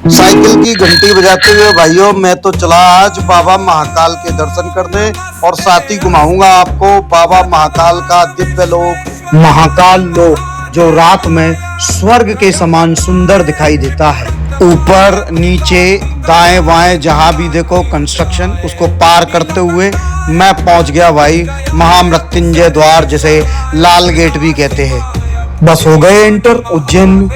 Cycle की घंटी बजाते हुए भाइयों मैं तो चला आज बाबा महाकाल के दर्शन करने और साथ ही घुमाऊंगा आपको बाबा महाकाल का दिव्य लोक महाकाल लोक, जो रात में स्वर्ग के समान सुंदर दिखाई देता है। ऊपर नीचे दाएं बाएं जहां भी देखो कंस्ट्रक्शन, उसको पार करते हुए मैं पहुंच गया भाई महामृत्युंजय द्वार, जिसे लाल गेट भी कहते हैं। बस हो गए एंटर उज्जैन में।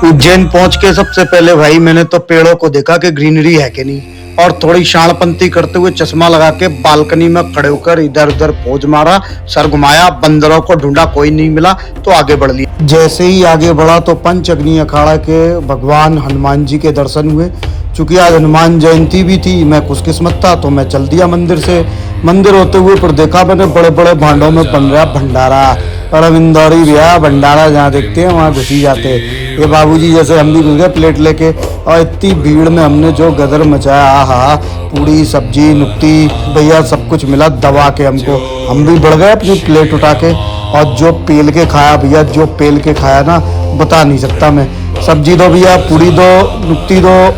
उज्जैन पहुंच के सबसे पहले भाई मैंने तो पेड़ों को देखा कि ग्रीनरी है कि नहीं, और थोड़ी शाणपंती करते हुए चश्मा लगा के बालकनी में खड़े होकर इधर उधर पोज मारा, सर घुमाया, बंदरों को ढूंढा, कोई नहीं मिला तो आगे बढ़ लिया। जैसे ही आगे बढ़ा तो पंच अग्नि अखाड़ा के भगवान हनुमान जी के दर्शन हुए। चूंकि आज हनुमान जयंती भी थी, मैं खुशकिस्मत था तो मैं चल दिया मंदिर से। मंदिर होते हुए पर देखा मैंने बड़े बड़े भांडों में बन रहा भंडारा, और अब इंदौरी भैया भंडारा जहाँ देखते हैं वहाँ घुसी जाते हैं। ये बाबूजी जैसे हम भी घुस गए प्लेट लेके, और इतनी भीड़ में हमने जो गदर मचाया, आहा, पूड़ी सब्जी नुक्ती भैया सब कुछ मिला दबा के हमको। हम भी बढ़ गए अपनी प्लेट उठा के, और जो पेल के खाया भैया, जो पेल के खाया ना बता नहीं सकता मैं। सब्जी दो भैया, पूड़ी दो, नुक्ती दो,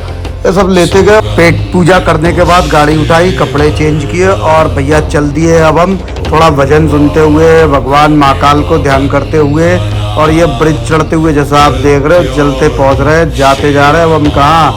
ये सब लेते गए। पेट पूजा करने के बाद गाड़ी उठाई, कपड़े चेंज किए और भैया चल दिए। अब हम थोड़ा भजन सुनते हुए, भगवान महाकाल को ध्यान करते हुए, और ये ब्रिज चढ़ते हुए जैसा आप देख रहे हो, चलते पहुंच रहे, जाते जा रहे हैं। अब हम कहाँ,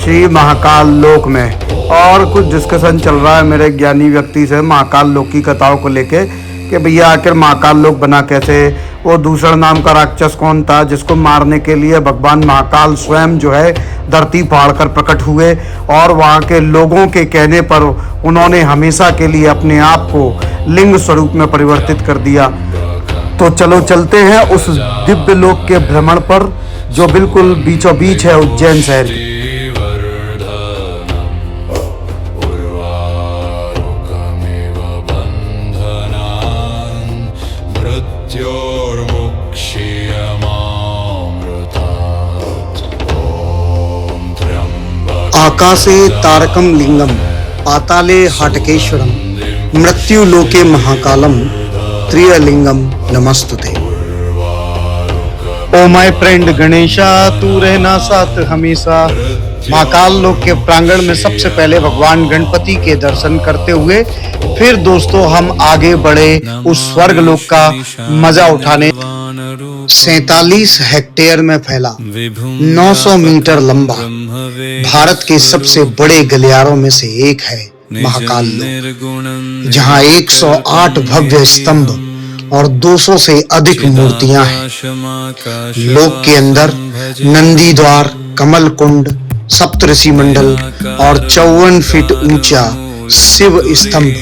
श्री महाकाल लोक में। और कुछ डिस्कशन चल रहा है मेरे ज्ञानी व्यक्ति से महाकाल लोक की कथाओं को लेके, कि भैया आखिर महाकाल लोक बना कैसे, वो दूसरा नाम का राक्षस कौन था जिसको मारने के लिए भगवान महाकाल स्वयं जो है धरती फाड़ कर प्रकट हुए, और वहाँ के लोगों के कहने पर उन्होंने हमेशा के लिए अपने आप को लिंग स्वरूप में परिवर्तित कर दिया। तो चलो चलते हैं उस दिव्य लोक के भ्रमण पर, जो बिल्कुल बीचों बीच है उज्जैन शहर की। आकाशे तारकम लिंगम पाताले हाटकेश्वरम मृत्यु लोके महाकालम त्रियलिंगम नमस्तुते। ओ माय फ्रेंड गणेशा, तू रहना साथ हमेशा। महाकाल लोक के प्रांगण में सबसे पहले भगवान गणपति के दर्शन करते हुए फिर दोस्तों हम आगे बढ़े उस स्वर्ग लोक का मजा उठाने। 47 हेक्टेयर में फैला, 900 मीटर लंबा, भारत के सबसे बड़े गलियारों में से एक है महाकाल लोक, जहां 108 भव्य स्तंभ और 200 से अधिक मूर्तियां हैं। लोक के अंदर नंदी द्वार, कमल कुंड, सप्तऋषि मंडल और 54 फीट ऊंचा शिव स्तंभ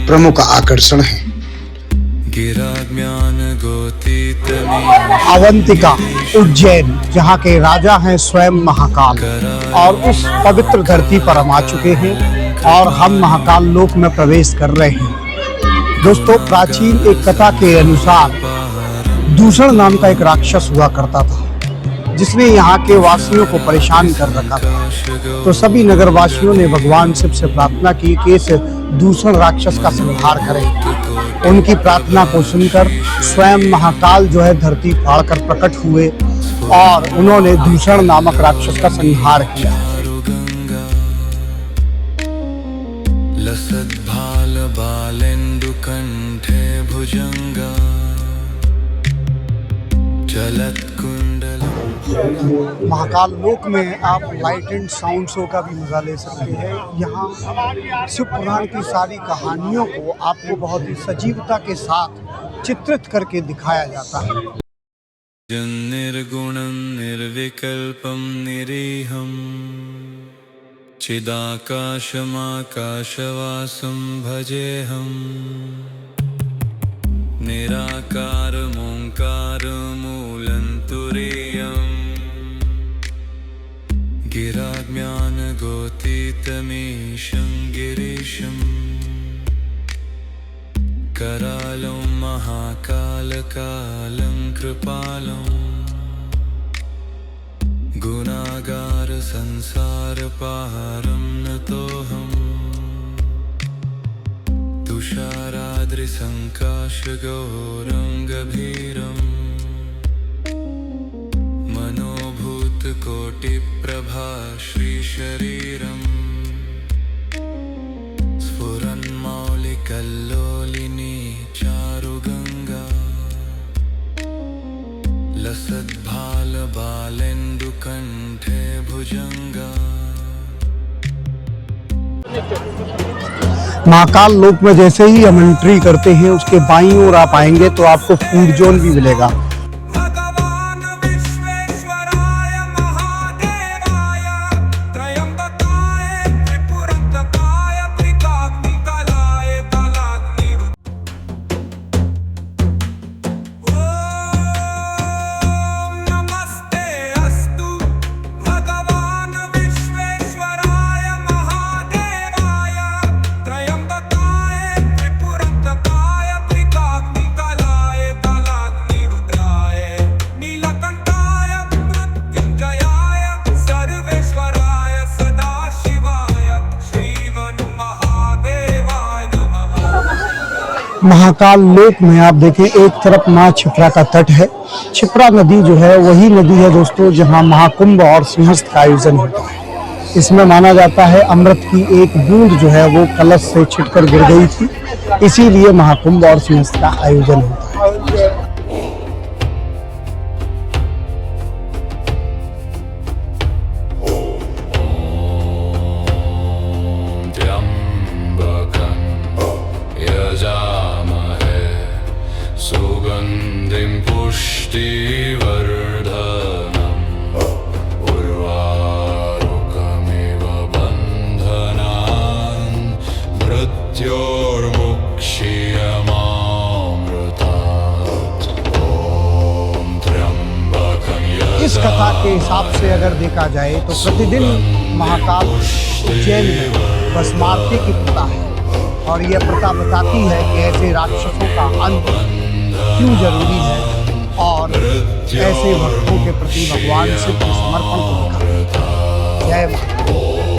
प्रमुख आकर्षण है। अवंतिका उज्जैन, जहाँ के राजा हैं स्वयं महाकाल, और उस पवित्र धरती पर हम आ चुके हैं और हम महाकाल लोक में प्रवेश कर रहे हैं। दोस्तों, प्राचीन एक कथा के अनुसार दूषण नाम का एक राक्षस हुआ करता था, जिसने यहाँ के वासियों को परेशान कर रखा था। तो सभी नगरवासियों ने भगवान शिव से प्रार्थना की कि इस दूषण राक्षस का संहार करें। उनकी प्रार्थना को सुनकर स्वयं महाकाल जो है धरती फाड़कर प्रकट हुए, और उन्होंने दूषण नामक राक्षस का संहार किया। महाकाल लोक में आप लाइट एंड साउंड शो का भी मजा ले सकते हैं। यहाँ शिव पुराण की सारी कहानियों को आपको बहुत ही सजीवता के साथ चित्रित करके दिखाया जाता है। निर्गुणं निर्विकल्पं निरीहं चिदाकाशमाकाशवासं भजेऽहं निराकारमोङ्कारमूलं तुरीयम् गिराज्ञानगोतीतमीशं गिरीशं करालं महाकालकालं कृपालं गुणागार संसारपारं नतोऽहम् तुषाराद्रिसङ्काशगौरं गभीरं मनोभूतकोटि कोटिप्रभा श्रीशरीरम् स्फुरन्मौलिकल्लोलिनी चारुगङ्गा लसद्भालबालेन्दुकण्ठे भुजङ्गा। महाकाल लोक में जैसे ही हम एंट्री करते हैं उसके बाईं ओर आप आएंगे तो आपको फूड जोन भी मिलेगा। महाकाल लोक में आप देखें एक तरफ माँ क्षिप्रा का तट है। क्षिप्रा नदी जो है वही नदी है दोस्तों जहाँ महाकुंभ और सिंहस्थ का आयोजन होता है। इसमें माना जाता है अमृत की एक बूंद जो है वो कलश से छिटकर गिर गई थी, इसीलिए महाकुंभ और सिंहस्थ का आयोजन होता है। सुगन्धिं पुष्टिवर्धनम् उर्वारुकमिव बन्धनान् मृत्योर्मुक्षीयमामृतात्। ॐ त्र्यम्बकं इस कथा के हिसाब से अगर देखा जाए तो प्रतिदिन महाकाल उज्जैन में भस्मारती की प्रथा है और यह प्रथा बताती है कि ऐसे राक्षसों का अंत क्यों जरूरी है और ऐसे भक्तों के प्रति भगवान से समर्पण को दिखाता है। जय माता।